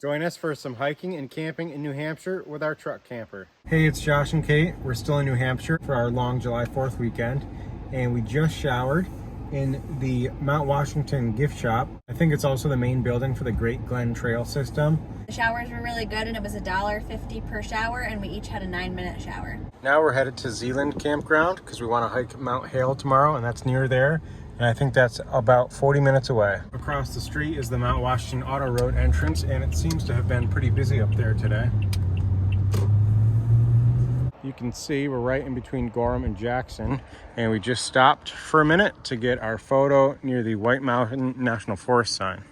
Join us for some hiking and camping in New Hampshire with our truck camper. Hey, it's Josh and Kate. We're still in New Hampshire for our long July 4th weekend, and we just showered in the Mount Washington gift shop. I think it's also the main building for the Great Glen Trail system. The showers were really good, and it was $1.50 per shower, and we each had a 9-minute shower. Now we're headed to Zealand Campground because we want to hike Mount Hale tomorrow, and that's near there. And I think that's about 40 minutes away. Across the street is the Mount Washington Auto Road entrance, and it seems to have been pretty busy up there today. You can see we're right in between Gorham and Jackson, and we just stopped for a minute to get our photo near the White Mountain National Forest sign.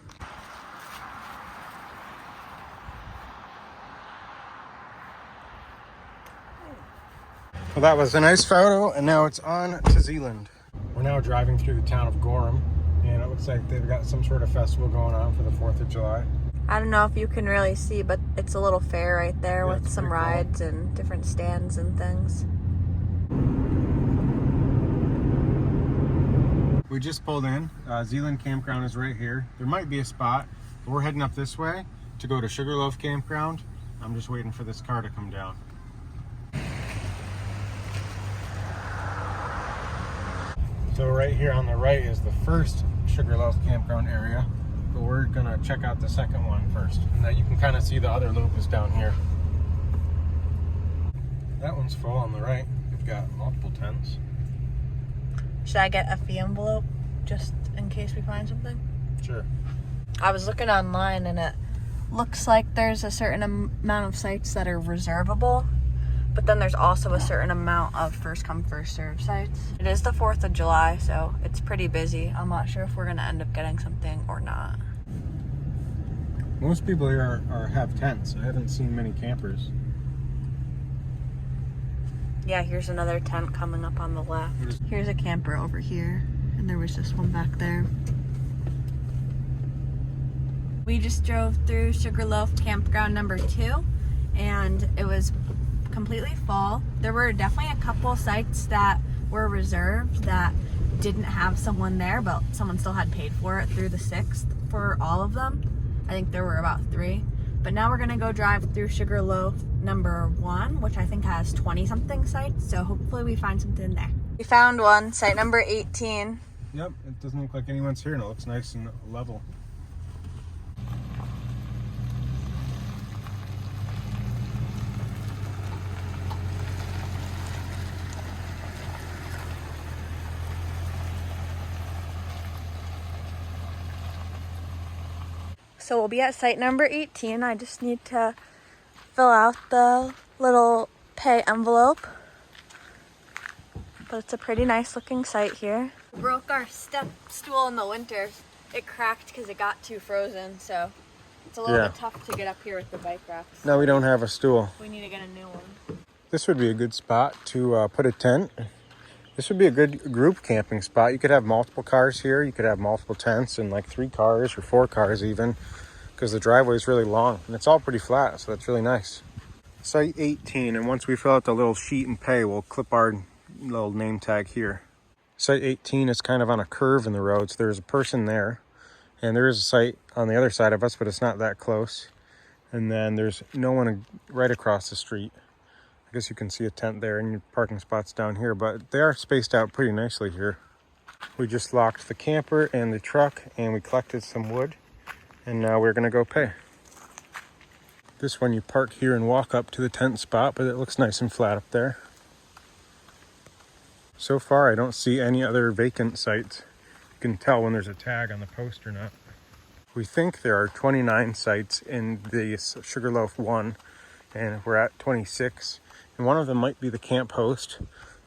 Well, that was a nice photo, and now it's on to Zealand. We're now driving through the town of Gorham, and it looks like they've got some sort of festival going on for the 4th of July. I don't know if you can really see, but it's a little fair right there with some cool rides and different stands and things. We just pulled in. Zealand Campground is right here. There might be a spot, but we're heading up this way to go to Sugarloaf Campground. I'm just waiting for this car to come down. So right here on the right is the first Sugarloaf Campground area, but we're gonna check out the second one first. And then you can kind of see the other loop is down here. That one's full on the right. We've got multiple tents. Should I get a fee envelope just in case we find something? Sure. I was looking online, and it looks like there's a certain amount of sites that are reservable, but then there's also a certain amount of first come first serve sites. It is the 4th of July, so it's pretty busy. I'm not sure if we're gonna end up getting something or not. Most people here have tents. I haven't seen many campers. Yeah, here's another tent coming up on the left. Here's a camper over here, and there was just one back there. We just drove through Sugarloaf Campground number 2, and it was completely full. There were definitely a couple sites that were reserved that didn't have someone there, but someone still had paid for it through the 6th for all of them. I think there were about 3. But now we're gonna go drive through Sugarloaf number 1, which I think has 20 something sites, so hopefully we find something there. We found one, site number 18. Yep, it doesn't look like anyone's here, and it looks nice and level. So we'll be at site number 18. I just need to fill out the little pay envelope. But it's a pretty nice looking site here. We broke our step stool in the winter. It cracked because it got too frozen, so it's a little bit tough to get up here with the bike racks. No, we don't have a stool. We need to get a new one. This would be a good spot to put a tent. This would be a good group camping spot. You could have multiple cars here. You could have multiple tents and like 3 cars or 4 cars even, because the driveway is really long and it's all pretty flat, so that's really nice. Site 18, and once we fill out the little sheet and pay, we'll clip our little name tag here. Site 18 is kind of on a curve in the road, so there's a person there, and there is a site on the other side of us, but it's not that close. And then there's no one right across the street. I guess you can see a tent there and your parking spots down here, but they are spaced out pretty nicely here. We just locked the camper and the truck, and we collected some wood, and now we're gonna go pay. This one you park here and walk up to the tent spot, but it looks nice and flat up there. So far I don't see any other vacant sites. You can tell when there's a tag on the post or not. We think there are 29 sites in the Sugarloaf 1, and we're at 26. And one of them might be the camp host.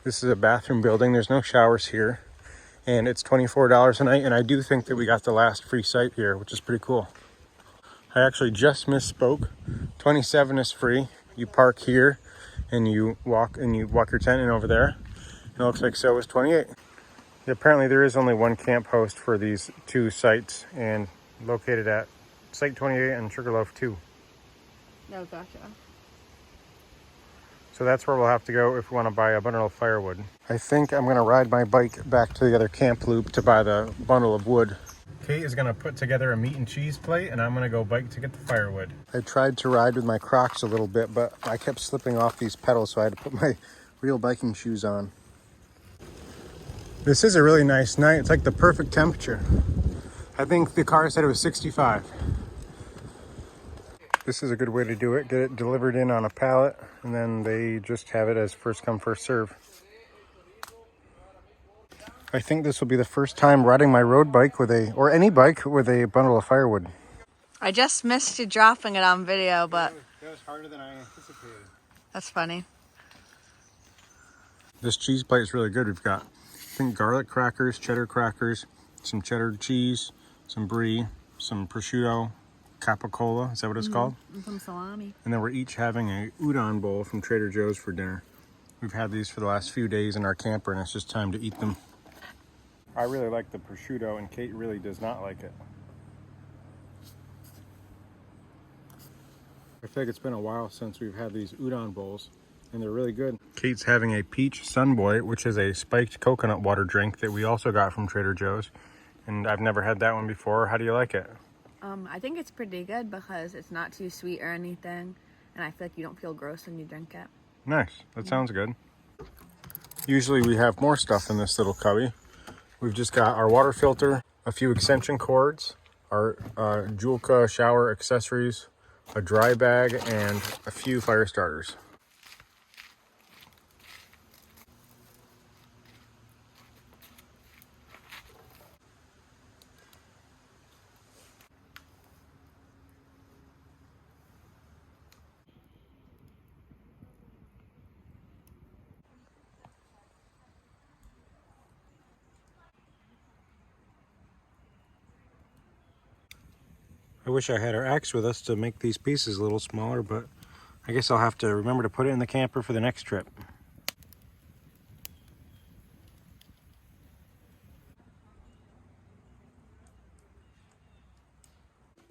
This is a bathroom building. There's no showers here. And it's $24 a night. And I do think that we got the last free site here, which is pretty cool. I actually just misspoke. 27 is free. You park here and you walk your tent in over there. And it looks like so is 28. Apparently there is only one camp host for these 2 sites, and located at Site 28 and Sugarloaf 2. No, gotcha. So that's where we'll have to go if we want to buy a bundle of firewood. I think I'm going to ride my bike back to the other camp loop to buy the bundle of wood. Kate is going to put together a meat and cheese plate, and I'm going to go bike to get the firewood. I tried to ride with my Crocs a little bit, but I kept slipping off these pedals, so I had to put my real biking shoes on. This is a really nice night. It's like the perfect temperature. I think the car said it was 65. This is a good way to do it. Get it delivered in on a pallet, and then they just have it as first come, first serve. I think this will be the first time riding my road bike or any bike with a bundle of firewood. I just missed you dropping it on video, but that was harder than I anticipated. that's funny. This cheese plate is really good. We've got, I think, garlic crackers, cheddar crackers, some cheddar cheese, some brie, some prosciutto, capicola, is that what it's called? And some salami. And then we're each having a udon bowl from Trader Joe's for dinner. We've had these for the last few days in our camper, and it's just time to eat them. I really like the prosciutto, and Kate really does not like it. I feel like it's been a while since we've had these udon bowls, and they're really good. Kate's having a peach sunboy, which is a spiked coconut water drink that we also got from Trader Joe's, and I've never had that one before. How do you like it? I think it's pretty good because it's not too sweet or anything, and I feel like you don't feel gross when you drink it. Nice. That sounds good. Usually we have more stuff in this little cubby. We've just got our water filter, a few extension cords, our Julka shower accessories, a dry bag, and a few fire starters. I wish I had our axe with us to make these pieces a little smaller, but I guess I'll have to remember to put it in the camper for the next trip.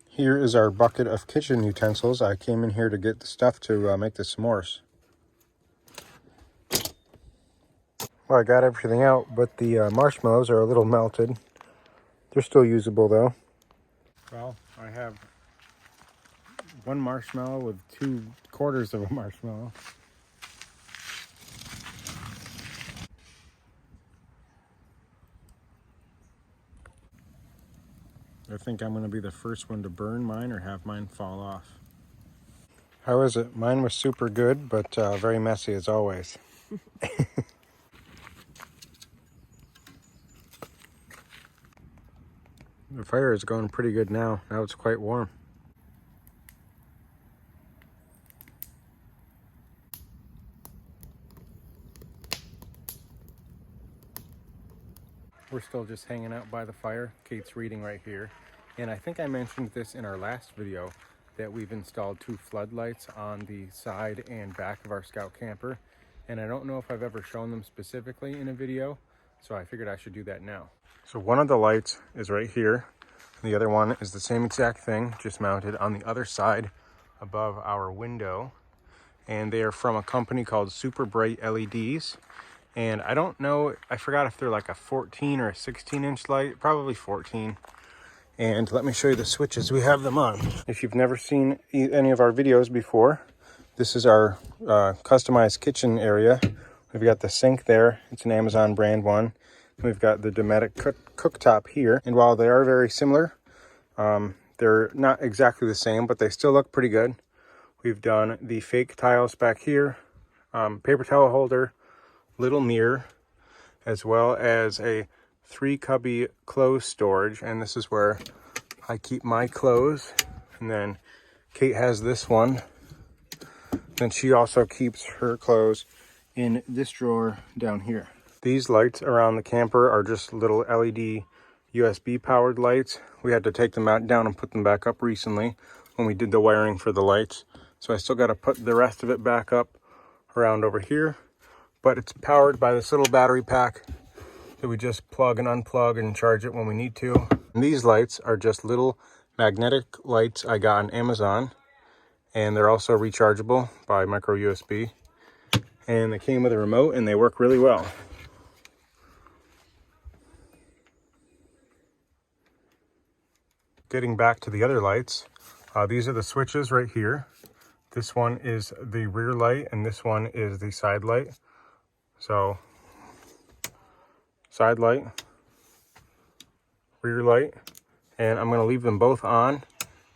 Here is our bucket of kitchen utensils. I came in here to get the stuff to make the s'mores. Well, I got everything out, but the marshmallows are a little melted. They're still usable though. Well, I have one marshmallow with 2/4 of a marshmallow. I think I'm going to be the first one to burn mine or have mine fall off. How is it? Mine was super good, but very messy as always. The fire is going pretty good now. Now it's quite warm. We're still just hanging out by the fire. Kate's reading right here. And I think I mentioned this in our last video that we've installed 2 floodlights on the side and back of our scout camper. And I don't know if I've ever shown them specifically in a video, so I figured I should do that now. So one of the lights is right here. The other one is the same exact thing, just mounted on the other side above our window. And they are from a company called Super Bright LEDs. And I don't know, I forgot if they're like a 14 or a 16-inch light, probably 14. And let me show you the switches. We have them on. If you've never seen any of our videos before, this is our customized kitchen area. We've got the sink there. It's an Amazon brand one. We've got the Dometic cooktop here. And while they are very similar, they're not exactly the same, but they still look pretty good. We've done the fake tiles back here, paper towel holder, little mirror, as well as a 3-cubby clothes storage. And this is where I keep my clothes. And then Kate has this one. Then she also keeps her clothes in this drawer down here. These lights around the camper are just little LED USB powered lights. We had to take them down and put them back up recently when we did the wiring for the lights. So I still got to put the rest of it back up around over here. But it's powered by this little battery pack that we just plug and unplug and charge it when we need to. And these lights are just little magnetic lights I got on Amazon. And they're also rechargeable by micro USB. And they came with a remote and they work really well. Getting back to the other lights, these are the switches right here. This one is the rear light and this one is the side light. So, side light, rear light, and I'm gonna leave them both on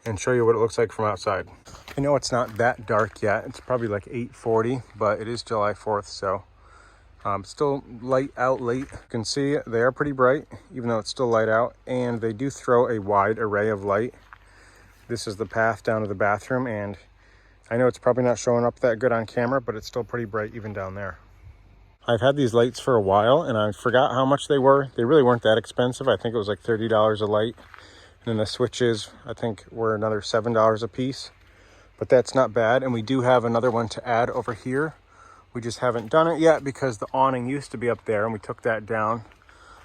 and show you what it looks like from outside. I know it's not that dark yet. It's probably like 8:40, but it is July 4th, so still light out late. You can see they are pretty bright, even though it's still light out, and they do throw a wide array of light. This is the path down to the bathroom, and I know it's probably not showing up that good on camera, but it's still pretty bright even down there. I've had these lights for a while, and I forgot how much they were. They really weren't that expensive. I think it was like $30 a light. And then the switches, I think, were another $7 a piece. But that's not bad, and we do have another one to add over here. We just haven't done it yet because the awning used to be up there, and we took that down.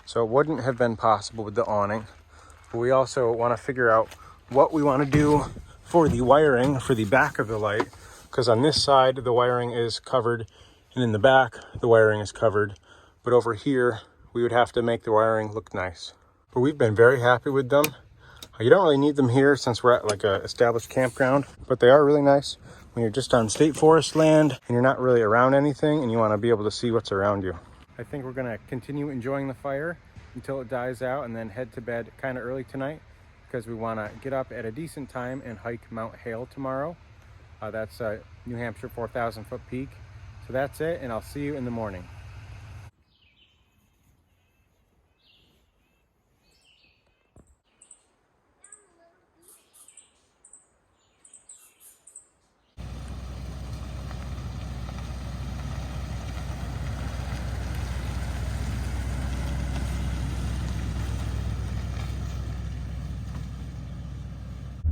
So it wouldn't have been possible with the awning. But we also want to figure out what we want to do for the wiring for the back of the light, because on this side the wiring is covered and in the back the wiring is covered, but over here we would have to make the wiring look nice. But we've been very happy with them. You don't really need them here since we're at like a established campground, but they are really nice when you're just on state forest land and you're not really around anything and you want to be able to see what's around you. I think we're going to continue enjoying the fire until it dies out and then head to bed kind of early tonight, because we want to get up at a decent time and hike Mount Hale tomorrow. That's a New Hampshire 4,000 foot peak. So that's it, and I'll see you in the morning.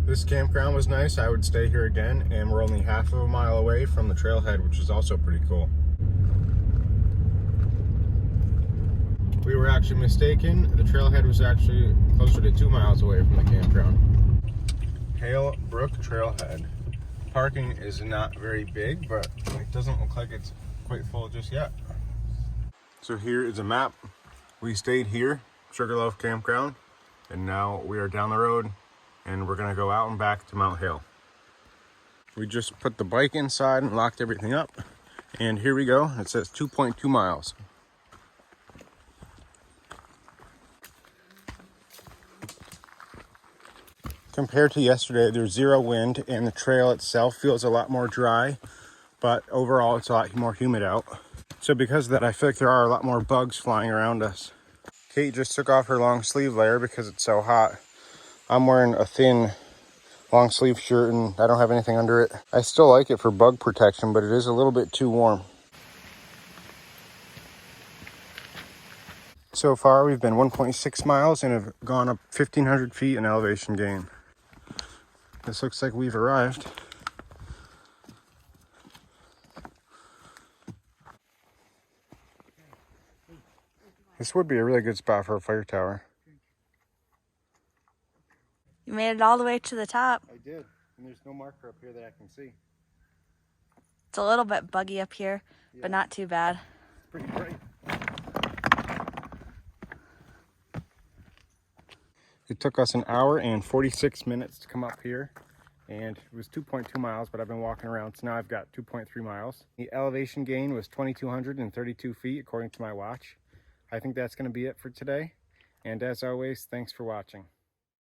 This campground was nice. I would stay here again, and we're only half of a mile away from the trailhead, which is also pretty cool. We were actually mistaken. The trailhead was actually closer to 2 miles away from the campground. Hale Brook Trailhead. Parking is not very big, but it doesn't look like it's quite full just yet. So here is a map. We stayed here, Sugarloaf Campground, and now we are down the road and we're gonna go out and back to Mount Hale. We just put the bike inside and locked everything up, and here we go. It says 2.2 miles. Compared to yesterday, there's zero wind and the trail itself feels a lot more dry, but overall it's a lot more humid out. So because of that, I feel like there are a lot more bugs flying around us. Kate just took off her long sleeve layer because it's so hot. I'm wearing a thin long sleeve shirt and I don't have anything under it. I still like it for bug protection, but it is a little bit too warm. So far we've been 1.6 miles and have gone up 1,500 feet in elevation gain. This looks like we've arrived. This would be a really good spot for a fire tower. You made it all the way to the top. I did, and there's no marker up here that I can see. It's a little bit buggy up here, but not too bad. It's pretty bright. It took us 1 hour and 46 minutes to come up here, and it was 2.2 miles, but I've been walking around, so now I've got 2.3 miles. The elevation gain was 2,232 feet, according to my watch. I think that's going to be it for today, and as always, thanks for watching.